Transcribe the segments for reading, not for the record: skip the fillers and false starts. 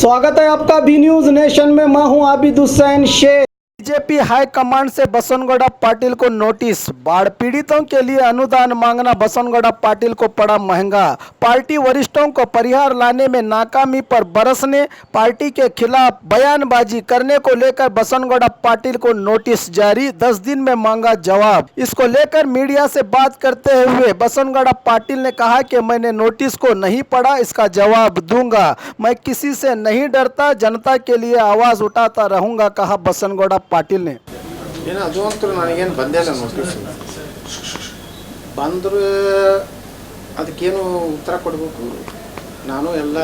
स्वागत है आपका बी न्यूज नेशन में। मैं हूं आबिद हुसैन शेख। बीजेपी हाईकमांड से बसवनगौड़ा पाटिल को नोटिस। बाढ़ पीड़ितों के लिए अनुदान मांगना बसवनगौड़ा पाटिल को पड़ा महंगा। पार्टी वरिष्ठों को परिहार लाने में नाकामी पर बरसने पार्टी के खिलाफ बयानबाजी करने को लेकर बसवनगौड़ा पाटिल को नोटिस जारी। 10 दिन में मांगा जवाब। इसको लेकर मीडिया से बात करते हुए बसवनगौड़ा पाटिल ने कहा कि मैंने नोटिस को नहीं पढ़ा, इसका जवाब दूंगा। मैं किसी से नहीं डरता, जनता के लिए आवाज उठाता रहूंगा, कहा बसवनगौड़ा पाटिल ने। ಏನೋ ಅದು ಅಂತೂ ನನಗೇನು ಬಂದೇ ಇಲ್ಲ ನೋಟಿಸ್. ಬಂದರೆ ಅದಕ್ಕೇನು ಉತ್ತರ ಕೊಡಬೇಕು, ನಾನು ಎಲ್ಲ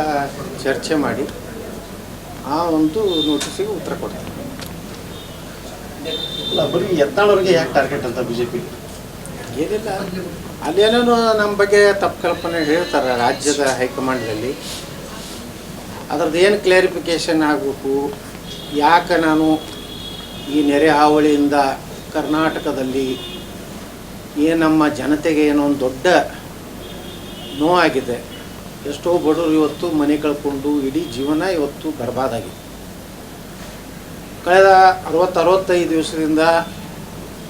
ಚರ್ಚೆ ಮಾಡಿ ಆ ಒಂದು ನೋಟಿಸಿಗೆ ಉತ್ತರ ಕೊಡ್ತೀನಿ. ಅಲ್ಲ, ಬರೀ ಯತ್ನಾಳವ್ರಿಗೆ ಯಾಕೆ ಟಾರ್ಗೆಟ್ ಅಂತ ಬಿಜೆಪಿ? ಏನಿಲ್ಲ, ಅಲ್ಲೇನೋ ನಮ್ಮ ಬಗ್ಗೆ ತಪ್ಪು ಕಲ್ಪನೆ ಹೇಳ್ತಾರೆ ರಾಜ್ಯದ ಹೈಕಮಾಂಡ್ನಲ್ಲಿ. ಅದ್ರದ್ದು ಏನು ಕ್ಲಾರಿಫಿಕೇಷನ್ ಆಗಬೇಕು, ಯಾಕೆ ನಾನು ಈ ನೆರೆ ಹಾವಳಿಯಿಂದ ಕರ್ನಾಟಕದಲ್ಲಿ ನಮ್ಮ ಜನತೆಗೆ ಏನೋ ಒಂದು ದೊಡ್ಡ ನೋವಾಗಿದೆ. ಎಷ್ಟೋ ಬಡವರು ಇವತ್ತು ಮನೆ ಕಳ್ಕೊಂಡು ಇಡೀ ಜೀವನ ಇವತ್ತು ಬರ್ಬಾದಾಗಿದೆ. ಕಳೆದ 60-65 ದಿವಸದಿಂದ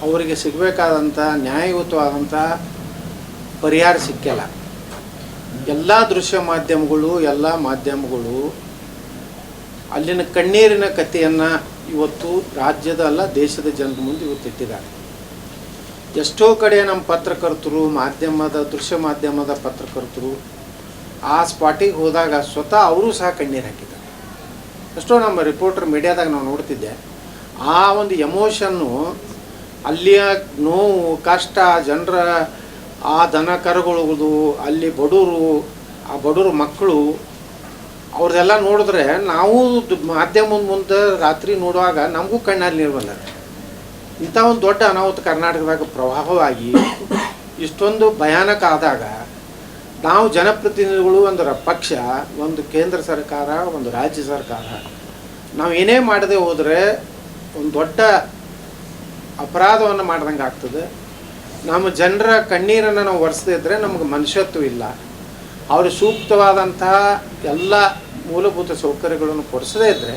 ಅವರಿಗೆ ಸಿಗಬೇಕಾದಂಥ ನ್ಯಾಯಯುತವಾದಂಥ ಪರಿಹಾರ ಸಿಕ್ಕಿಲ್ಲ. ಎಲ್ಲ ದೃಶ್ಯ ಮಾಧ್ಯಮಗಳು, ಎಲ್ಲ ಮಾಧ್ಯಮಗಳು ಅಲ್ಲಿನ ಕಣ್ಣೀರಿನ ಕಥೆಯನ್ನು ಇವತ್ತು ರಾಜ್ಯದ ಅಲ್ಲ ದೇಶದ ಜನರ ಮುಂದೆ ಇವತ್ತು ಇಟ್ಟಿದ್ದಾರೆ. ಎಷ್ಟೋ ಕಡೆ ನಮ್ಮ ಪತ್ರಕರ್ತರು, ದೃಶ್ಯ ಮಾಧ್ಯಮದ ಪತ್ರಕರ್ತರು ಆ ಸ್ಪಾಟಿಗೆ ಹೋದಾಗ ಸ್ವತಃ ಅವರು ಸಹ ಕಣ್ಣೀರು ಹಾಕಿದ್ದಾರೆ. ಎಷ್ಟೋ ನಮ್ಮ ರಿಪೋರ್ಟರ್ ಮೀಡಿಯಾದಾಗ ನಾವು ನೋಡ್ತಿದ್ದೆ. ಆ ಒಂದು ಎಮೋಷನ್ನು, ಅಲ್ಲಿಯ ನೋವು, ಕಷ್ಟ, ಜನರ ಆ ದನ ಕರುಗಳು, ಅಲ್ಲಿ ಬಡವರು, ಆ ಬಡವ್ರ ಮಕ್ಕಳು, ಅವ್ರದ್ದೆಲ್ಲ ನೋಡಿದ್ರೆ ನಾವು ಮಾಧ್ಯಮದ ಮುಂದೆ ರಾತ್ರಿ ನೋಡುವಾಗ ನಮಗೂ ಕಣ್ಣಲ್ಲಿ ನೀರು ಬಂದ. ಇಂಥ ಒಂದು ದೊಡ್ಡ ಅನಾಹುತ ಕರ್ನಾಟಕದಾಗ ಪ್ರವಾಹವಾಗಿ ಇಷ್ಟೊಂದು ಭಯಾನಕ ಆದಾಗ ನಾವು ಜನಪ್ರತಿನಿಧಿಗಳು, ಒಂದು ಪಕ್ಷ, ಒಂದು ಕೇಂದ್ರ ಸರ್ಕಾರ, ಒಂದು ರಾಜ್ಯ ಸರ್ಕಾರ, ನಾವು ಏನೇ ಮಾಡದೆ ಹೋದರೆ ಒಂದು ದೊಡ್ಡ ಅಪರಾಧವನ್ನು ಮಾಡ್ದಂಗೆ ಆಗ್ತದೆ. ನಮ್ಮ ಜನರ ಕಣ್ಣೀರನ್ನು ನಾವು ಒರೆಸದೇ ಇದ್ದರೆ ನಮಗೆ ಮನುಷ್ಯತ್ವ ಇಲ್ಲ. ಅವರು ಸೂಕ್ತವಾದಂತಹ ಎಲ್ಲ ಮೂಲಭೂತ ಸೌಕರ್ಯಗಳನ್ನು ಕೊಡಿಸದೇ ಇದ್ದರೆ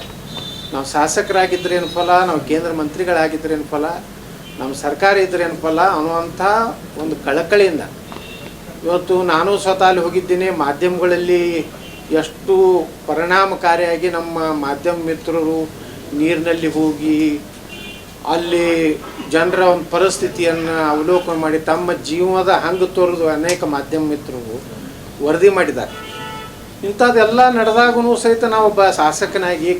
ನಾವು ಶಾಸಕರಾಗಿದ್ದರೇನು ಫಲ, ನಾವು ಕೇಂದ್ರ ಮಂತ್ರಿಗಳಾಗಿದ್ದರೇನು ಫಲ, ನಮ್ಮ ಸರ್ಕಾರ ಇದ್ದರೇನು ಫಲ ಅನ್ನುವಂಥ ಒಂದು ಕಳಕಳಿಯಿಂದ ಇವತ್ತು ನಾನು ಸ್ವತಃ ಅಲ್ಲಿ ಹೋಗಿದ್ದೀನಿ. ಮಾಧ್ಯಮಗಳಲ್ಲಿ ಎಷ್ಟು ಪರಿಣಾಮಕಾರಿಯಾಗಿ ನಮ್ಮ ಮಾಧ್ಯಮ ಮಿತ್ರರು ನೀರಿನಲ್ಲಿ ಹೋಗಿ ಅಲ್ಲಿ ಜನರ ಒಂದು ಪರಿಸ್ಥಿತಿಯನ್ನು ಅವಲೋಕನ ಮಾಡಿ ತಮ್ಮ ಜೀವನದ ಹಂಗೆ ತೋರಿದು ಅನೇಕ ಮಾಧ್ಯಮ ಮಿತ್ರರು ವರದಿ ಮಾಡಿದ್ದಾರೆ. ಇಂಥದ್ದೆಲ್ಲ ನಡೆದಾಗೂ ಸಹಿತ ನಾವೊಬ್ಬ ಶಾಸಕನಾಗಿ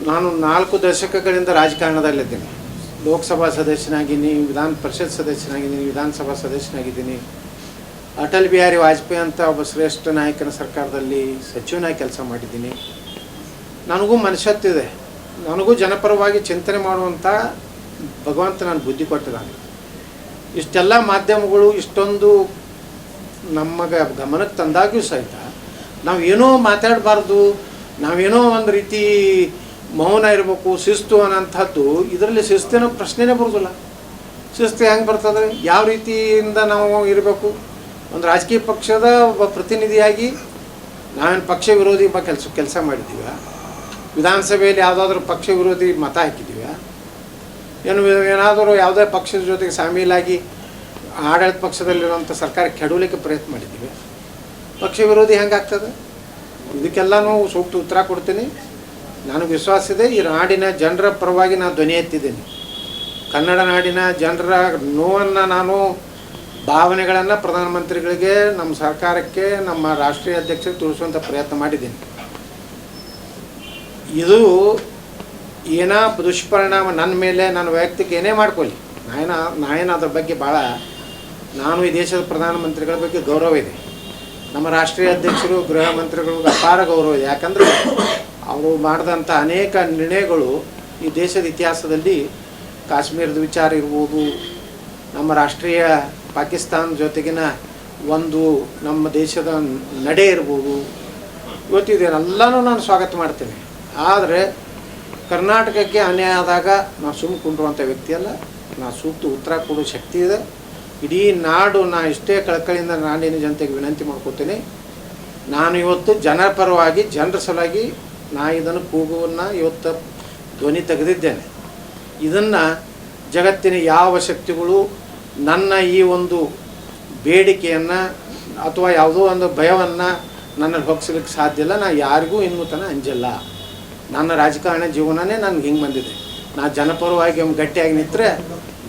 ನಾನು 4 ದಶಕಗಳಿಂದ ರಾಜಕಾರಣದಲ್ಲಿದ್ದೀನಿ. ಲೋಕಸಭಾ ಸದಸ್ಯನಾಗಿದ್ದೀನಿ, ವಿಧಾನ ಪರಿಷತ್ ಸದಸ್ಯನಾಗಿದ್ದೀನಿ, ವಿಧಾನಸಭಾ ಸದಸ್ಯನಾಗಿದ್ದೀನಿ. ಅಟಲ್ ಬಿಹಾರಿ ವಾಜಪೇಯಿ ಅಂತ ಒಬ್ಬ ಶ್ರೇಷ್ಠ ನಾಯಕನ ಸರ್ಕಾರದಲ್ಲಿ ಸಚಿವನಾಗಿ ಕೆಲಸ ಮಾಡಿದ್ದೀನಿ. ನನಗೂ ಮನುಷ್ಯತ್ವಿದೆ, ನನಗೂ ಜನಪರವಾಗಿ ಚಿಂತನೆ ಮಾಡುವಂಥ ಭಗವಂತ ನಾನು ಬುದ್ಧಿ ಕೊಟ್ಟಿದ್ದಾನೆ. ಇಷ್ಟೆಲ್ಲ ಮಾಧ್ಯಮಗಳು ಇಷ್ಟೊಂದು ನಮಗೆ ಗಮನಕ್ಕೆ ತಂದಾಗ್ಯೂ ಸಹಿತ ನಾವೇನೋ ಮಾತಾಡಬಾರ್ದು, ನಾವೇನೋ ಒಂದು ರೀತಿ ಮೌನ ಇರಬೇಕು, ಶಿಸ್ತು ಅನ್ನೋಂಥದ್ದು. ಇದರಲ್ಲಿ ಶಿಸ್ತಿನ ಪ್ರಶ್ನೆನೇ ಬರೋದಿಲ್ಲ. ಶಿಸ್ತು ಹೆಂಗೆ ಬರ್ತದೆ, ಯಾವ ರೀತಿಯಿಂದ ನಾವು ಇರಬೇಕು? ಒಂದು ರಾಜಕೀಯ ಪಕ್ಷದ ಒಬ್ಬ ಪ್ರತಿನಿಧಿಯಾಗಿ ನಾವೇನು ಪಕ್ಷ ವಿರೋಧಿ ಕೆಲಸ ಮಾಡಿದ್ದೀವ? ವಿಧಾನಸಭೆಯಲ್ಲಿ ಯಾವುದಾದ್ರೂ ಪಕ್ಷ ವಿರೋಧಿ ಮತ ಹಾಕಿದ್ದೀವ? ಏನಾದರೂ ಯಾವುದೇ ಪಕ್ಷದ ಜೊತೆಗೆ ಶಾಮೀಲಾಗಿ ಆಡಳಿತ ಪಕ್ಷದಲ್ಲಿರುವಂಥ ಸರ್ಕಾರ ಕೆಡವಲಿಕ್ಕೆ ಪ್ರಯತ್ನ ಮಾಡಿದ್ದೀವಿ? ಪಕ್ಷ ವಿರೋಧಿ ಹೆಂಗಾಗ್ತದೆ? ಇದಕ್ಕೆಲ್ಲನೂ ಸೂಕ್ತ ಉತ್ತರ ಕೊಡ್ತೀನಿ. ನನಗೆ ವಿಶ್ವಾಸ ಇದೆ, ಈ ನಾಡಿನ ಜನರ ಪರವಾಗಿ ನಾನು ಧ್ವನಿ ಎತ್ತಿದ್ದೀನಿ. ಕನ್ನಡ ನಾಡಿನ ಜನರ ನೋವನ್ನು, ನಾನು ಭಾವನೆಗಳನ್ನು ಪ್ರಧಾನಮಂತ್ರಿಗಳಿಗೆ, ನಮ್ಮ ಸರ್ಕಾರಕ್ಕೆ, ನಮ್ಮ ರಾಷ್ಟ್ರೀಯ ಅಧ್ಯಕ್ಷರಿಗೆ ತಿಳಿಸುವಂಥ ಪ್ರಯತ್ನ ಮಾಡಿದ್ದೀನಿ. ಇದು ಏನೋ ದುಷ್ಪರಿಣಾಮ ನನ್ನ ಮೇಲೆ, ನನ್ನ ವೈಯಕ್ತಿಕ ಏನೇ ಮಾಡ್ಕೊಳ್ಳಿ, ನಾನೇನು ಅದ್ರ ಬಗ್ಗೆ ಭಾಳ, ನಾನು ಈ ದೇಶದ ಪ್ರಧಾನಮಂತ್ರಿಗಳ ಬಗ್ಗೆ ಗೌರವ ಇದೆ. ನಮ್ಮ ರಾಷ್ಟ್ರೀಯ ಅಧ್ಯಕ್ಷರು, ಗೃಹ ಮಂತ್ರಿಗಳಿಗೂ ಅಪಾರ ಗೌರವ ಇದೆ. ಯಾಕಂದರೆ ಅವರು ಮಾಡಿದಂಥ ಅನೇಕ ನಿರ್ಣಯಗಳು ಈ ದೇಶದ ಇತಿಹಾಸದಲ್ಲಿ, ಕಾಶ್ಮೀರದ ವಿಚಾರ ಇರ್ಬೋದು, ನಮ್ಮ ರಾಷ್ಟ್ರೀಯ ಪಾಕಿಸ್ತಾನ ಜೊತೆಗಿನ ಒಂದು ನಮ್ಮ ದೇಶದ ನಡೆ ಇರ್ಬೋದು, ಇವತ್ತಿದೆಲ್ಲನೂ ನಾನು ಸ್ವಾಗತ ಮಾಡ್ತೇನೆ. ಆದರೆ ಕರ್ನಾಟಕಕ್ಕೆ ಅನ್ಯಾಯ ಆದಾಗ ನಾವು ಸುಮ್ಮನೆ ಕುಂಡುವಂಥ ವ್ಯಕ್ತಿಯಲ್ಲ. ನಾನು ಸೂಕ್ತ ಉತ್ತರ ಕೊಡೋ ಶಕ್ತಿ ಇದೆ. ಇಡೀ ನಾಡು, ನಾ ಇಷ್ಟೇ ಕಳಕಳಿಯಿಂದ ನಾಡಿನ ಜನತೆಗೆ ವಿನಂತಿ ಮಾಡ್ಕೊತೀನಿ, ನಾನು ಇವತ್ತು ಜನರ ಪರವಾಗಿ ಜನರ ಸಲುವಾಗಿ ಇದನ್ನು ಕೂಗುವನ್ನು ಇವತ್ತು ಧ್ವನಿ ತೆಗೆದಿದ್ದೇನೆ. ಇದನ್ನು ಜಗತ್ತಿನ ಯಾವ ಶಕ್ತಿಗಳು ನನ್ನ ಈ ಒಂದು ಬೇಡಿಕೆಯನ್ನು ಅಥವಾ ಯಾವುದೋ ಒಂದು ಭಯವನ್ನು ನನ್ನಲ್ಲಿ ಹೊಗ್ಸಲಿಕ್ಕೆ ಸಾಧ್ಯ ಇಲ್ಲ. ನಾನು ಯಾರಿಗೂ ಇನ್ನೂ ತನಕ ಅಂಜಲ್ಲ. ನನ್ನ ರಾಜಕಾರಣ ಜೀವನನೇ ನನಗೆ ಹಿಂಗೆ ಬಂದಿದೆ. ನಾನು ಜನಪರವಾಗಿ ಗಟ್ಟಿಯಾಗಿ ನಿಂತರೆ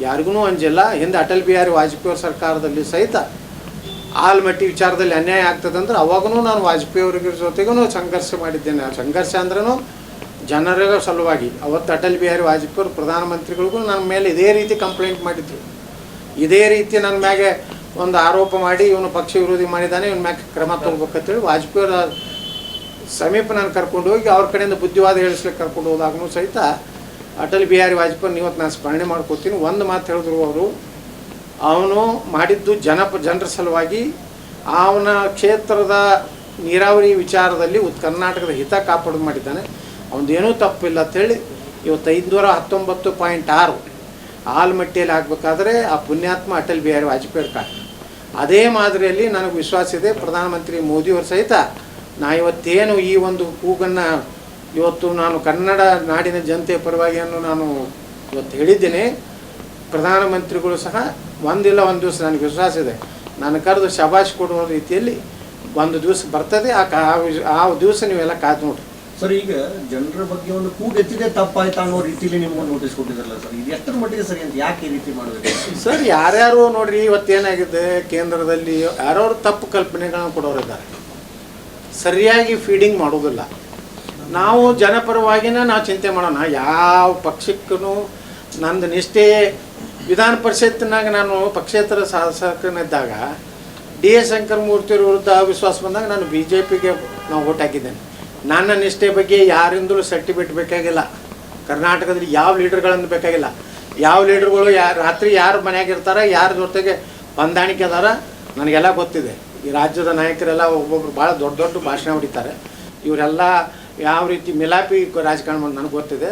ಯಾರಿಗೂ ಅಂಜಿಲ್ಲ. ಹಿಂದೆ ಅಟಲ್ ಬಿಹಾರಿ ವಾಜಪೇಯಿ ಅವ್ರ ಸರ್ಕಾರದಲ್ಲಿ ಸಹಿತ ಆಲ್ಮಟ್ಟಿ ವಿಚಾರದಲ್ಲಿ ಅನ್ಯಾಯ ಆಗ್ತದೆ ಅಂದ್ರೆ ಅವಾಗೂ ನಾನು ವಾಜಪೇಯಿ ಅವ್ರಿಗೆ ಜೊತೆಗೂ ಸಂಘರ್ಷ ಮಾಡಿದ್ದೇನೆ. ಆ ಸಂಘರ್ಷ ಅಂದ್ರೂ ಜನರ ಸಲುವಾಗಿ. ಅವತ್ತು ಅಟಲ್ ಬಿಹಾರಿ ವಾಜಪೇಯಿ ಅವರು ಪ್ರಧಾನಮಂತ್ರಿಗಳಿಗೂ ನನ್ನ ಮೇಲೆ ಇದೇ ರೀತಿ ಕಂಪ್ಲೇಂಟ್ ಮಾಡಿದ್ರು. ಇದೇ ರೀತಿ ನನ್ನ ಮ್ಯಾಗೆ ಒಂದು ಆರೋಪ ಮಾಡಿ ಇವನು ಪಕ್ಷ ವಿರೋಧಿ ಮಾಡಿದ್ದಾನೆ, ಇವನ ಮ್ಯಾಗೆ ಕ್ರಮ ತೊಗೋಬೇಕಂತೇಳಿ ವಾಜಪೇಯಿ ಅವರ ಸಮೀಪ ನಾನು ಕರ್ಕೊಂಡು ಹೋಗಿ ಅವ್ರ ಕಡೆಯಿಂದ ಬುದ್ಧಿವಾದ ಹೇಳಿಸ್ಲಿಕ್ಕೆ ಕರ್ಕೊಂಡು ಹೋದಾಗೂ ಸಹಿತ ಅಟಲ್ ಬಿಹಾರಿ ವಾಜಪೇಯಿ ಇವತ್ತು ನಾನು ಸ್ಮರಣೆ ಮಾಡ್ಕೋತೀನಿ. ಒಂದು ಮಾತು ಹೇಳಿದ್ರು ಅವರು, ಅವನು ಮಾಡಿದ್ದು ಜನರ ಸಲುವಾಗಿ, ಅವನ ಕ್ಷೇತ್ರದ ನೀರಾವರಿ ವಿಚಾರದಲ್ಲಿ ಕರ್ನಾಟಕದ ಹಿತ ಕಾಪಾಡೋದು ಮಾಡಿದ್ದಾನೆ, ಅವನದೇನೂ ತಪ್ಪಿಲ್ಲ ಅಂಥೇಳಿ ಇವತ್ತು 519.6 ಆಲ್ಮಟ್ಟಿಯಲ್ಲಿ ಆಗಬೇಕಾದ್ರೆ ಆ ಪುಣ್ಯಾತ್ಮ ಅಟಲ್ ಬಿಹಾರಿ ವಾಜಪೇಯಿ ಕಾರಣ. ಅದೇ ಮಾದರಿಯಲ್ಲಿ ನನಗೆ ವಿಶ್ವಾಸ ಇದೆ ಪ್ರಧಾನಮಂತ್ರಿ ಮೋದಿಯವರು ಸಹಿತ ಇವತ್ತೇನು ಈ ಒಂದು ಕೂಗನ್ನು ಇವತ್ತು ನಾನು ಕನ್ನಡ ನಾಡಿನ ಜನತೆಯ ಪರವಾಗಿ ನಾನು ಇವತ್ತು ಹೇಳಿದ್ದೇನೆ. ಪ್ರಧಾನಮಂತ್ರಿಗಳು ಸಹ ಒಂದಿಲ್ಲ ಒಂದು ದಿವಸ ನನಗೆ ವಿಶ್ವಾಸ ಇದೆ, ನಾನು ಕರೆದು ಶಬಾಷ್ ಕೊಡುವ ರೀತಿಯಲ್ಲಿ ಒಂದು ದಿವಸ ಬರ್ತದೆ. ಆ ದಿವಸ ನೀವೆಲ್ಲ ಕಾದು ನೋಡ್ರಿ. ಸರ್, ಈಗ ಜನರ ಬಗ್ಗೆ ಒಂದು ಕೂಗೆತ್ತಿದೆ ತಪ್ಪಾಯ್ತಾ ಅನ್ನೋ ರೀತಿಯಲ್ಲಿ ನಿಮ್ಗೆ ನೋಟಿಸ್ ಕೊಟ್ಟಿದ್ರಲ್ಲ ಸರ್, ಇದು ಎಷ್ಟರ ಮಟ್ಟಿಗೆ ಸರಿ ಅಂತ ಯಾಕೆ ಈ ರೀತಿ ಮಾಡಿದ್ರೆ ಸರ್? ಯಾರ್ಯಾರು ನೋಡ್ರಿ, ಇವತ್ತೇನಾಗಿದೆ ಕೇಂದ್ರದಲ್ಲಿ ಯಾರ್ಯಾರು ತಪ್ಪು ಕಲ್ಪನೆಗಳನ್ನು ಕೊಡೋರಿದ್ದಾರೆ, ಸರಿಯಾಗಿ ಫೀಡಿಂಗ್ ಮಾಡೋದಿಲ್ಲ. ನಾವು ಜನಪರವಾಗಿನ ನಾವು ಚಿಂತೆ ಮಾಡೋಣ. ಯಾವ ಪಕ್ಷಕ್ಕೂ ನಂದು ನಿಷ್ಠೆ ವಿಧಾನ ಪರಿಷತ್ತಿನಾಗ ನಾನು ಪಕ್ಷೇತರ ಶಾಸಕನಿದ್ದಾಗ DS ಶಂಕರಮೂರ್ತಿಯವ್ರ ವಿರುದ್ಧ ಅವಿಶ್ವಾಸ ಬಂದಾಗ ನಾನು BJPಗೆ ನಾವು ಓಟ್ ಹಾಕಿದ್ದೇನೆ. ನನ್ನ ನಿಷ್ಠೆ ಬಗ್ಗೆ ಯಾರಿಂದಲೂ ಸರ್ಟಿಫಿಕೇಟ್ ಬೇಕಾಗಿಲ್ಲ. ಕರ್ನಾಟಕದಲ್ಲಿ ಯಾವ ಲೀಡರ್ಗಳನ್ನು ಬೇಕಾಗಿಲ್ಲ. ಯಾವ ಲೀಡರ್ಗಳು ರಾತ್ರಿ ಯಾರು ಮನೆಯಾಗಿರ್ತಾರೆ, ಯಾರ ಜೊತೆಗೆ ಹೊಂದಾಣಿಕೆ ಅದಾರ ನನಗೆಲ್ಲ ಗೊತ್ತಿದೆ. ಈ ರಾಜ್ಯದ ನಾಯಕರೆಲ್ಲ ಒಬ್ಬೊಬ್ರು ಭಾಳ ದೊಡ್ಡ ದೊಡ್ಡ ಭಾಷಣ ಹೊಡಿತಾರೆ. ಇವರೆಲ್ಲ ಯಾವ ರೀತಿ ಮಿಲಾಪಿ ರಾಜಕಾರಣ ಮಾಡಿ ನನಗೆ ಗೊತ್ತಿದೆ.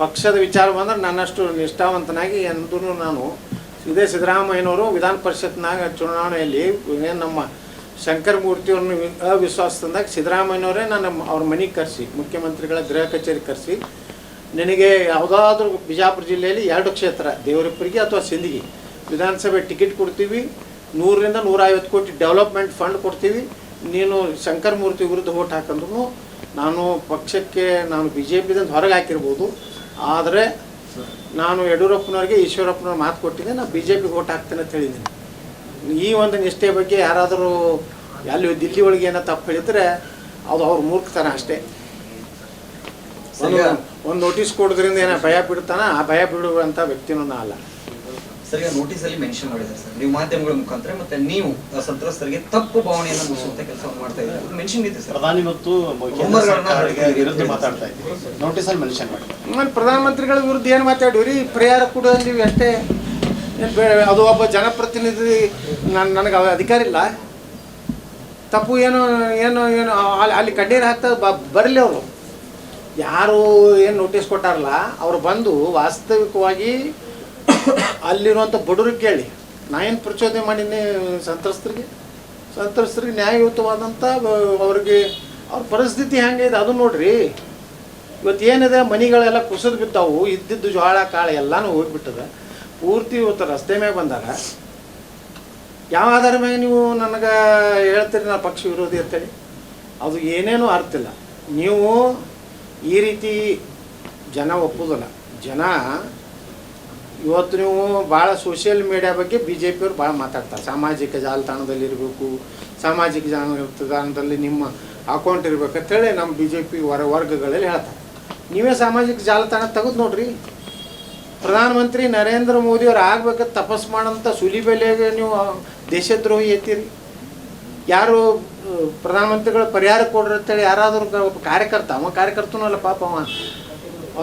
ಪಕ್ಷದ ವಿಚಾರ ಬಂದ್ರೆ ನನ್ನಷ್ಟು ನಿಷ್ಠಾವಂತನಾಗಿ ಎಂದೂ ನಾನು ಇದೇ ಸಿದ್ದರಾಮಯ್ಯನವರು ವಿಧಾನ ಪರಿಷತ್ನಾಗ ಚುನಾವಣೆಯಲ್ಲಿ ಏನು ನಮ್ಮ ಶಂಕರಮೂರ್ತಿಯವ್ರನ್ನ ಅವಿಶ್ವಾಸ ತಂದಾಗ ಸಿದ್ದರಾಮಯ್ಯನವರೇ ಅವ್ರ ಮನೆಗೆ ಕರೆಸಿ, ಮುಖ್ಯಮಂತ್ರಿಗಳ ಗೃಹ ಕಚೇರಿ ಕರೆಸಿ, ನಿನಗೆ ಯಾವುದಾದ್ರೂ ಬಿಜಾಪುರ ಜಿಲ್ಲೆಯಲ್ಲಿ 2 ಕ್ಷೇತ್ರ ದೇವರಿಪ್ಪರಿಗೆ ಅಥವಾ ಸಿಂದಗಿ ವಿಧಾನಸಭೆ ಟಿಕೆಟ್ ಕೊಡ್ತೀವಿ, 100 ರಿಂದ 150 ಕೋಟಿ ಡೆವಲಪ್ಮೆಂಟ್ ಫಂಡ್ ಕೊಡ್ತೀವಿ, ನೀನು ಶಂಕರಮೂರ್ತಿ ವಿರುದ್ಧ ಓಟ್ ಹಾಕಂದ್ರೂ ನಾನು ಪಕ್ಷಕ್ಕೆ ನಾನು BJPದಿಂದ ಹೊರಗೆ ಹಾಕಿರ್ಬೋದು, ಆದರೆ ನಾನು ಯಡಿಯೂರಪ್ಪನವ್ರಿಗೆ ಈಶ್ವರಪ್ಪನವ್ರು ಮಾತು ಕೊಟ್ಟಿದ್ದೆ, ನಾನು BJPಗೆ ಓಟ್ ಹಾಕ್ತೇನೆ ಅಂತ ಹೇಳಿದ್ದೀನಿ. ಈ ಒಂದು ನಿಷ್ಠೆ ಬಗ್ಗೆ ಯಾರಾದರೂ ಅಲ್ಲಿ ದಿಲ್ಲಿ ಒಳಗೆ ಏನೋ ತಪ್ಪು ಹೇಳಿದರೆ ಅದು ಅವ್ರ ಮೂರ್ಖತನ ಅಷ್ಟೇ. ಒಂದು ನೋಟಿಸ್ ಕೊಡೋದ್ರಿಂದ ಏನೋ ಭಯ ಬಿಡ್ತಾನ, ಆ ಭಯ ಬಿಡುವಂಥ ವ್ಯಕ್ತಿನೂ ಅಲ್ಲ. ಸರ್, ಈಗ ನೋಟಿಸಲ್ಲಿ ಮೆನ್ಷನ್ ಮಾಡಿದ್ದಾರೆ ಸರ್, ನೀವು ಮಾಧ್ಯಮಗಳ ಮುಖಾಂತರ ಮತ್ತೆ ನೀವು ಸಂತ್ರಸ್ತರಿಗೆ ತಪ್ಪು ಭಾವನೆಯನ್ನು ಮೂಡಿಸುವಂತ ಕೆಲಸವನ್ನು ಮಾಡ್ತಾ ಇದ್ದಾರೆ ಮೆನ್ಷನ್ ಇದೆ ಸರ್. ಪ್ರಧಾನಿ ಮತ್ತು ವಿರುದ್ಧ ಮಾತಾಡ್ತಾ ಇದ್ದೀವಿ, ನೋಟಿಸಲ್ಲಿ ಮೆನ್ಷನ್ ಮಾಡಿ. ಪ್ರಧಾನಮಂತ್ರಿಗಳ ವಿರುದ್ಧ ಏನು ಮಾತಾಡಿವ್ರಿ? ಪರಿಹಾರ ಕೊಡೋದು ಅಷ್ಟೇ. ಅದು ಒಬ್ಬ ಜನಪ್ರತಿನಿಧಿ, ನನಗೆ ಅಧಿಕಾರ ಇಲ್ಲ. ತಪ್ಪು ಏನು ಏನು ಏನು ಅಲ್ಲಿ ಕಣ್ಣೀರು ಹಾಕ್ತಾ ಬರಲಿ. ಅವರು ಯಾರು ಏನು ನೋಟಿಸ್ ಕೊಟ್ಟಾರಲ್ಲ ಅವರು ಬಂದು ವಾಸ್ತವಿಕವಾಗಿ ಅಲ್ಲಿರುವಂಥ ಬಡವ್ರಿಗೆ ಕೇಳಿ. ನಾ ಏನು ಪ್ರಚೋದನೆ ಮಾಡೀನಿ? ಸಂತ್ರಸ್ತರಿಗೆ ನ್ಯಾಯಯುತವಾದಂಥ ಅವ್ರಿಗೆ ಅವ್ರ ಪರಿಸ್ಥಿತಿ ಹೆಂಗಿದೆ ಅದು ನೋಡ್ರಿ. ಇವತ್ತು ಏನಿದೆ, ಮನೆಗಳೆಲ್ಲ ಕುಸಿದು ಬಿದ್ದಾವು, ಇದ್ದಿದ್ದು ಜೋಳ ಕಾಳು ಎಲ್ಲನೂ ಹೋಗಿಬಿಟ್ಟದ. ಪೂರ್ತಿ ಇವತ್ತು ರಸ್ತೆ ಮ್ಯಾಗ ಬಂದಾಗ ಯಾವ ಆಧಾರ ಮ್ಯಾಗ ನೀವು ನನಗೆ ಹೇಳ್ತೀರಿ ನಾ ಪಕ್ಷ ವಿರೋಧಿ ಅಂತೇಳಿ? ಅದು ಏನೇನೂ ಅರ್ಥ ಇಲ್ಲ. ನೀವು ಈ ರೀತಿ ಜನ ಒಪ್ಪೋದಿಲ್ಲ. ಜನ ಇವತ್ತು ನೀವು ಭಾಳ ಸೋಷಿಯಲ್ ಮೀಡಿಯಾ ಬಗ್ಗೆ BJPಯವ್ರು ಭಾಳ ಮಾತಾಡ್ತಾರೆ. ಸಾಮಾಜಿಕ ಜಾಲತಾಣದಲ್ಲಿರಬೇಕು, ಸಾಮಾಜಿಕ ಜಾಲತಾಣದಲ್ಲಿ ನಿಮ್ಮ ಅಕೌಂಟ್ ಇರಬೇಕಂತೇಳಿ ನಮ್ಮ BJP ವರ್ಗಗಳಲ್ಲಿ ಹೇಳ್ತಾರೆ. ನೀವೇ ಸಾಮಾಜಿಕ ಜಾಲತಾಣ ತೆಗೆದು ನೋಡ್ರಿ. ಪ್ರಧಾನಮಂತ್ರಿ ನರೇಂದ್ರ ಮೋದಿಯವ್ರು ಆಗ್ಬೇಕಂತ ತಪಸ್ಸು ಮಾಡೋಂಥ ಸುಲಿಬೆಲೆಗೆ ನೀವು ದೇಶದ್ರೋಹಿ ಎತ್ತೀರಿ. ಯಾರು ಪ್ರಧಾನಮಂತ್ರಿಗಳ ಪರಿಹಾರ ಕೊಡ್ರಿ ಅಂತೇಳಿ ಯಾರಾದರೂ ಕಾರ್ಯಕರ್ತನಲ್ಲ ಪಾಪ,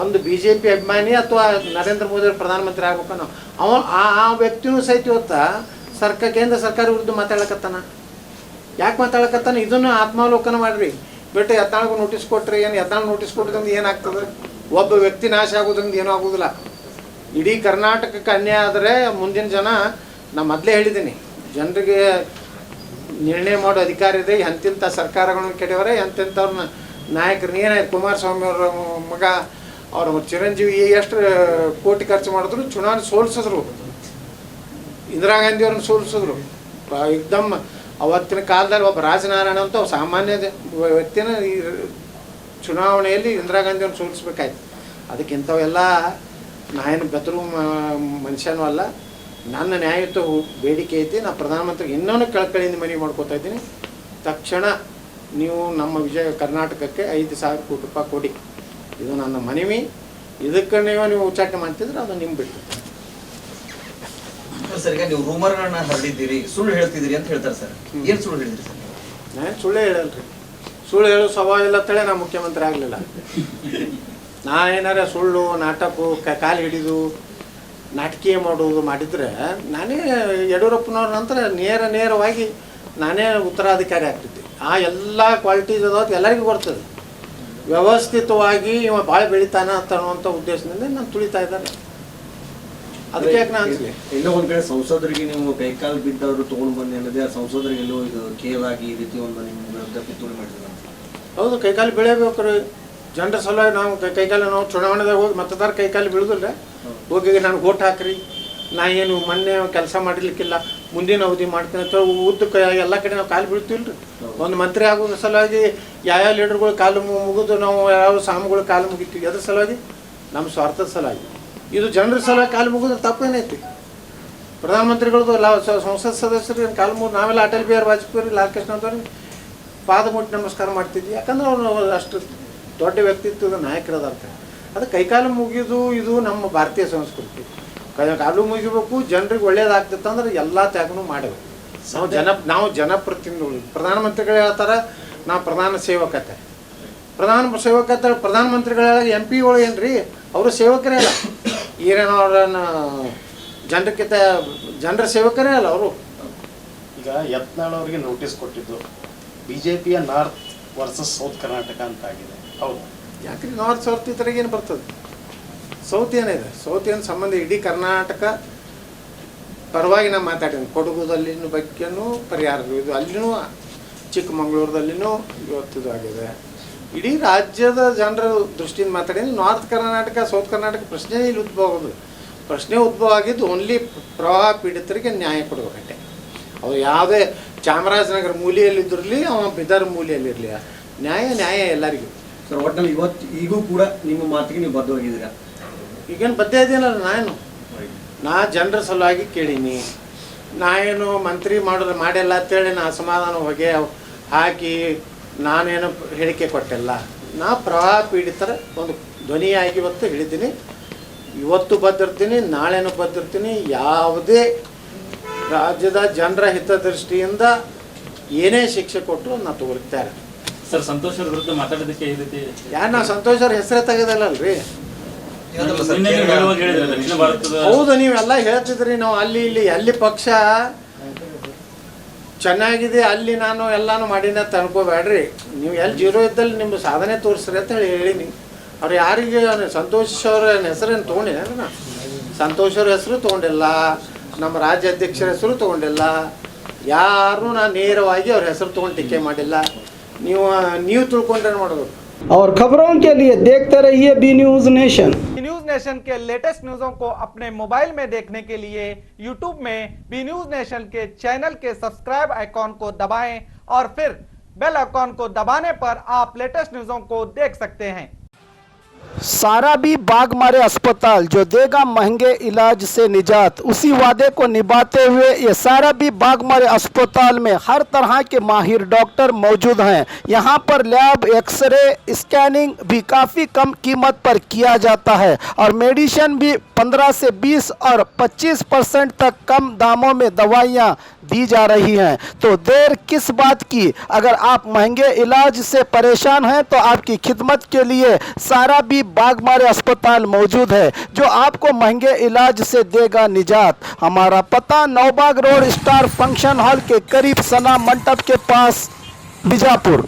ಒಂದು BJP ಅಭಿಮಾನಿ ಅಥವಾ ನರೇಂದ್ರ ಮೋದಿಯವ್ರು ಪ್ರಧಾನಮಂತ್ರಿ ಆಗ್ಬೇಕನ್ನೋ ಆ ವ್ಯಕ್ತಿನೂ ಸಹಿತ ಇವತ್ತು ಕೇಂದ್ರ ಸರ್ಕಾರ ವಿರುದ್ಧ ಮಾತಾಡಕತ್ತಾನ. ಯಾಕೆ ಮಾತಾಡಕತ್ತಾನ? ಇದನ್ನು ಆತ್ಮಾವಲೋಕನ ಮಾಡಿರಿ. ಬಿಟ್ಟು ಯತ್ನಾಳಿಗೂ ನೋಟಿಸ್ ಕೊಟ್ಟರೆ ಏನು? ಯತ್ನಾಳ್ ನೋಟಿಸ್ ಕೊಟ್ಟೋದ್ರಿಂದ ಏನಾಗ್ತದೆ? ಒಬ್ಬ ವ್ಯಕ್ತಿ ನಾಶ ಆಗೋದ್ರಿಂದ ಏನೂ ಆಗೋದಿಲ್ಲ. ಇಡೀ ಕರ್ನಾಟಕಕ್ಕೆ ಅನ್ಯಾಯ ಆದರೆ ಮುಂದಿನ ಜನ, ನಾ ಮೊದಲೇ ಹೇಳಿದ್ದೀನಿ, ಜನರಿಗೆ ನಿರ್ಣಯ ಮಾಡೋ ಅಧಿಕಾರ ಇದೆ. ಎಂತೆಂಥ ಸರ್ಕಾರಗಳನ್ನು ಕೆಡವರೆ, ಎಂತೆಂಥವ್ರನ್ನ ನಾಯಕರನ್ನ ಏನಾಯ್ತು, ಕುಮಾರಸ್ವಾಮಿ ಅವರ ಮಗ ಅವ್ರ ಚಿರಂಜೀವಿ ಎಷ್ಟು ಕೋಟಿ ಖರ್ಚು ಮಾಡಿದ್ರು, ಚುನಾವಣೆ ಸೋಲಿಸಿದ್ರು, ಇಂದಿರಾ ಗಾಂಧಿಯವ್ರನ್ನ ಸೋಲಿಸಿದ್ರು. ಏಕ್ದಮ್ ಅವತ್ತಿನ ಕಾಲದಲ್ಲಿ ಒಬ್ಬ ರಾಜನಾರಾಯಣ ಅಂತ ಸಾಮಾನ್ಯ ವ್ಯಕ್ತಿನ ಈ ಚುನಾವಣೆಯಲ್ಲಿ ಇಂದಿರಾ ಗಾಂಧಿಯವ್ರನ್ನ ಸೋಲಿಸ್ಬೇಕಾಯ್ತು. ಅದಕ್ಕಿಂಥವೆಲ್ಲ ನಾನೇನು ಬೆದರು ಮನುಷ್ಯನೂ ಅಲ್ಲ. ನನ್ನ ನ್ಯಾಯಯುತ ಬೇಡಿಕೆ ಐತಿ. ನಾನು ಪ್ರಧಾನಮಂತ್ರಿಗೆ ಇನ್ನೂ ಕಳಕಳಿಯಿಂದ ಮನವಿ ಮಾಡ್ಕೋತಾ ಇದ್ದೀನಿ, ತಕ್ಷಣ ನೀವು ನಮ್ಮ ವಿಜಯ ಕರ್ನಾಟಕಕ್ಕೆ 5,000 ಕೋಟಿ ರೂಪಾಯಿ ಕೊಡಿ. ಇದು ನನ್ನ ಮನವಿ. ಇದಕ್ಕೆ ನೀವು ಉಚ್ಚಾಟನೆ ಮಾಡ್ತಿದ್ರೆ ಅದು ನಿಮ್ಮ ಬಿಟ್ಟು. ಸರ್, ಈಗ ನೀವು ರೂಮರ್ಗಳನ್ನ ಹರಡಿದ್ದೀರಿ, ಸುಳ್ಳು ಹೇಳ್ತಿದ್ದೀರಿ ಅಂತ ಹೇಳ್ತಾರೆ ಸರ್. ಏನು ಸುಳ್ಳು ಹೇಳಿದ್ರಿ ಸರ್? ನಾನು ಸುಳ್ಳೇ ಹೇಳಲ್ರಿ. ಸುಳ್ಳು ಹೇಳೋ ಸ್ವಭಾವ ಇಲ್ಲ ಅಂತೇಳಿ ನಾನು ಮುಖ್ಯಮಂತ್ರಿ ಆಗಲಿಲ್ಲ. ನಾ ಏನಾರ ಸುಳ್ಳು ನಾಟಕ ಕಾಲು ಹಿಡಿದು ನಾಟಕೀಯ ಮಾಡೋದು ಮಾಡಿದರೆ ನಾನೇ ಯಡಿಯೂರಪ್ಪನವ್ರ ನಂತರ ನೇರವಾಗಿ ನಾನೇ ಉತ್ತರಾಧಿಕಾರಿ ಆಗ್ತಿದ್ದೆ. ಆ ಎಲ್ಲ ಕ್ವಾಲಿಟೀಸ್ ಅದಾವ, ಎಲ್ಲರಿಗೂ ಬರ್ತದೆ. ವ್ಯವಸ್ಥಿತವಾಗಿ ಇವ ಭಾಳ ಬೆಳಿತಾನ ಅಂತ ಅನ್ನುವಂಥ ಉದ್ದೇಶದಿಂದ ನಾನು ತುಳಿತಾ ಇದ್ದಾರೆ. ಅದಕ್ಕೆ ಯಾಕೆ ನಾನು ಅನ್ಸಲಿ. ಎಲ್ಲೋ ಒಂದ್ ಕಡೆ ಸಂಸದರಿಗೆ ನೀವು ಕೈಕಾಲು ಬಿದ್ದವರು ತೊಗೊಂಡು ಬಂದು ಅನ್ನೋದೇ ಆ ಸಂಸದರಿಗೆ ಎಲ್ಲೋ ಇದು ಕೇಳಾಗಿ ಈ ರೀತಿ ಒಂದು ನಿಮ್ಮ ವಿರುದ್ಧ ಪಿತೂರಿ ಮಾಡಿದ್ರು. ಹೌದು, ಕೈಕಾಲು ಬೆಳೆಯಬೇಕು ರೀ. ಜನರ ಸಲುವಾಗಿ ನಾವು ಕೈಕಾಲು ನಾವು ಚುನಾವಣೆದಾಗ ಹೋಗಿ ಮತದಾರ ಕೈಕಾಲು ಬೀಳುದಿಲ್ಲ. ಹೋಗಿ ನಾನು ಓಟ್ ಹಾಕ್ರಿ, ನಾ ಏನು ಮೊನ್ನೆ ಕೆಲಸ ಮಾಡಿರ್ಲಿಕ್ಕಿಲ್ಲ, ಮುಂದಿನ ಅವಧಿ ಮಾಡ್ತೀನಿ ಅಂತ ಉದ್ದಕ್ಕೆ ಎಲ್ಲ ಕಡೆ ನಾವು ಕಾಲು ಬೀಳ್ತೀವಿ ರೀ. ಒಂದು ಮಂತ್ರಿ ಆಗೋ ಸಲುವಾಗಿ ಯಾವ ಲೀಡರ್ಗಳು ಕಾಲು ಮುಗಿದು ನಾವು ಯಾವ ಸ್ವಾಮಿಗಳು ಕಾಲು ಮುಗಿತೀವಿ. ಅದ್ರ ಸಲುವಾಗಿ ನಮ್ಮ ಸ್ವಾರ್ಥದ ಸಲುವಾಗಿ. ಇದು ಜನರ ಸಲುವಾಗಿ ಕಾಲು ಮುಗಿದ್ರೆ ತಪ್ಪೇನೈತಿ? ಪ್ರಧಾನಮಂತ್ರಿಗಳದ್ದು ಸಂಸತ್ ಸದಸ್ಯರು ಕಾಲು ಮುಗಿದು ನಾವೆಲ್ಲ ಅಟಲ್ ಬಿಹಾರಿ ವಾಜಪೇಯಿ, ಲಾಲ್ ಕೃಷ್ಣ ಅವ್ರಿಗೆ ಪಾದ ಮುಟ್ಟಿ ನಮಸ್ಕಾರ ಮಾಡ್ತಿದ್ವಿ. ಯಾಕಂದ್ರೆ ಅವರು ಅಷ್ಟು ದೊಡ್ಡ ವ್ಯಕ್ತಿತ್ವದ ನಾಯಕರದಾರ್ಥ. ಅದು ಕೈಕಾಲು ಮುಗಿದು ಇದು ನಮ್ಮ ಭಾರತೀಯ ಸಂಸ್ಕೃತಿ. ಕಾಲು ಮುಗಿಬೇಕು, ಜನರಿಗೆ ಒಳ್ಳೇದಾಗ್ತಿತ್ತು ಅಂದ್ರೆ ಎಲ್ಲ ತ್ಯಾಗನೂ ಮಾಡಬೇಕು. ನಾವು ಜನಪ್ರತಿನಿಧಿಗಳು. ಪ್ರಧಾನಮಂತ್ರಿಗಳು ಹೇಳ್ತಾರೆ ನಾವು ಪ್ರಧಾನ ಸೇವಕತೆ. ಪ್ರಧಾನಮಂತ್ರಿಗಳ MP ಏನು ರೀ, ಅವರು ಸೇವಕರೇ ಅಲ್ಲ. ಈರೇನವ್ರನ್ನ ಜನರ ಸೇವಕರೇ ಅಲ್ಲ ಅವರು. ಈಗ ಯತ್ನಾಳ್ ಅವರಿಗೆ ನೋಟಿಸ್ ಕೊಟ್ಟಿದ್ದು BJPಯ ನಾರ್ತ್ ವರ್ಸಸ್ ಸೌತ್ ಕರ್ನಾಟಕ ಅಂತ ಆಗಿದೆ. ಹೌದು, ಯಾಕ್ರಿ ನಾರ್ತ್ ಸೌತ್ ಈ ಥರ ಏನು ಬರ್ತದೆ? ಸೌತ್ ಏನಿದೆ? ಸೌತ್ ಏನು ಸಂಬಂಧ? ಇಡೀ ಕರ್ನಾಟಕ ಪರವಾಗಿ ನಾನು ಮಾತಾಡಿದ್ದೀನಿ. ಕೊಡಗುದಲ್ಲಿನ ಬಗ್ಗೆನೂ ಪರಿಹಾರ ಇದು, ಅಲ್ಲಿನೂ ಚಿಕ್ಕಮಗಳೂರದಲ್ಲಿನೂ ಇವತ್ತಿದು ಆಗಿದೆ. ಇಡೀ ರಾಜ್ಯದ ಜನರ ದೃಷ್ಟಿಯಿಂದ ಮಾತಾಡಿದ್ದೀನಿ. ನಾರ್ತ್ ಕರ್ನಾಟಕ ಸೌತ್ ಕರ್ನಾಟಕ ಪ್ರಶ್ನೆ ಇಲ್ಲಿ ಉದ್ಭವ ಆಗೋದು. ಪ್ರಶ್ನೆ ಉದ್ಭವ ಆಗಿದ್ದು ಓನ್ಲಿ ಪ್ರವಾಹ ಪೀಡಿತರಿಗೆ ನ್ಯಾಯ ಕೊಡಬೇಕಟ್ಟೆ. ಅವ್ರು ಯಾವುದೇ ಚಾಮರಾಜನಗರ ಮೂಲೆಯಲ್ಲಿದ್ದಿರಲಿ, ಅವ ಬಿದರ್ ಮೂಲೆಯಲ್ಲಿರಲಿ, ನ್ಯಾಯ ಎಲ್ಲರಿಗೂ. ಸರ್, ಒಟ್ಟಲ್ಲಿ ಈಗೂ ಕೂಡ ನಿಮ್ಮ ಮಾತಿಗೆ ನೀವು ಬದ್ಧವಾಗಿದ್ದೀರಾ? ಈಗೇನು ಬದ್ಧ ಇದ್ದೀನಲ್ಲ ನಾ ಜನರ ಸಲುವಾಗಿ ಕೇಳೀನಿ. ನಾ ಏನು ಮಂತ್ರಿ ಮಾಡಿಲ್ಲ ಅಂತೇಳಿ ನಾ ಅಸಮಾಧಾನ ಹೊಗೆ ಹಾಕಿ ನಾನೇನು ಹೇಳಿಕೆ ಕೊಟ್ಟಿಲ್ಲ. ನಾ ಪ್ರವಾಹ ಪೀಡಿತರ ಒಂದು ಧ್ವನಿಯಾಗಿ ಇವತ್ತು ಹೇಳಿದ್ದೀನಿ. ಇವತ್ತು ಬದ್ದಿರ್ತೀನಿ, ನಾಳೆನೂ ಬದ್ದಿರ್ತೀನಿ. ಯಾವುದೇ ರಾಜ್ಯದ ಜನರ ಹಿತದೃಷ್ಟಿಯಿಂದ ಏನೇ ಶಿಕ್ಷೆ ಕೊಟ್ಟರು ನಾ ತಗೊಳ್ತಾರೆ. ಸರ್, ಸಂತೋಷ್ ಅವ್ರ ವಿರುದ್ಧ ಮಾತಾಡೋದಕ್ಕೆ ಈ ರೀತಿ ಯಾರು ನಾ ಸಂತೋಷ್ ಅವ್ರ ಹೆಸರೇ ತೆಗೆದಲ್ಲಲ್ರಿ. ದಕ್ಷಿಣ ಭಾರತದ ಹೌದು, ನೀವೆಲ್ಲ ಹೇಳ್ತಿದ್ರಿ ನಾವು ಅಲ್ಲಿ ಇಲ್ಲಿ ಎಲ್ಲಿ ಪಕ್ಷ ಚೆನ್ನಾಗಿದೆ ಅಲ್ಲಿ ನಾನು ಎಲ್ಲಾನು ಮಾಡೀನಿ ಅಂತ ಅನ್ಕೋಬೇಡ್ರಿ. ನೀವು ಎಲ್ಲಿ ಜೀರೋ ಇದ್ದಲ್ಲಿ ನಿಮ್ಮ ಸಾಧನೆ ತೋರಿಸ್ರಿ ಅಂತ ಹೇಳೀನಿ. ಅವ್ರು ಯಾರಿಗೆ ಸಂತೋಷ್ ಅವ್ರ ಹೆಸರೇನು ತೊಗೊಂಡಿಲ್ಲ. ನಾ ಸಂತೋಷ್ ಅವ್ರ ಹೆಸರು ತೊಗೊಂಡಿಲ್ಲ, ನಮ್ಮ ರಾಜ್ಯಾಧ್ಯಕ್ಷರ ಹೆಸರು ತೊಗೊಂಡಿಲ್ಲ, ಯಾರು ನಾನು ನೇರವಾಗಿ ಅವ್ರ ಹೆಸರು ತೊಗೊಂಡು ಟೀಕೆ ಮಾಡಿಲ್ಲ. ನೀವು ತಿಳ್ಕೊಂಡ್ರೆ ಮಾಡೋದು. और खबरों के लिए देखते रहिए B News Nation. News Nation के लेटेस्ट न्यूज़ों को अपने मोबाइल में देखने के लिए यूट्यूब में बी न्यूज नेशन के चैनल के सब्सक्राइब आइकॉन को दबाएं और फिर बेल आइकॉन को दबाने पर आप लेटेस्ट न्यूज़ों को देख सकते हैं। साराबी बागमारे अस्पताल जो देगा महंगे इलाज से निजात, उसी वादे को निभाते हुए ये साराबी बागमारे अस्पताल में हर तरह के माहिर डॉक्टर मौजूद हैं। यहाँ पर लैब, एक्सरे, स्कैनिंग भी काफ़ी कम कीमत पर किया जाता है और मेडिसिन भी 15 से 20 और 25% तक कम दामों में दवाइयाँ दी जा रही हैं। तो देर किस बात की? अगर आप महंगे इलाज से परेशान हैं तो आपकी खिदमत के लिए साराबी बागमारे अस्पताल मौजूद है, जो आपको महंगे इलाज से देगा निजात। हमारा पता Naubag road star function hall के करीब सना मंडप के पास, बीजापुर।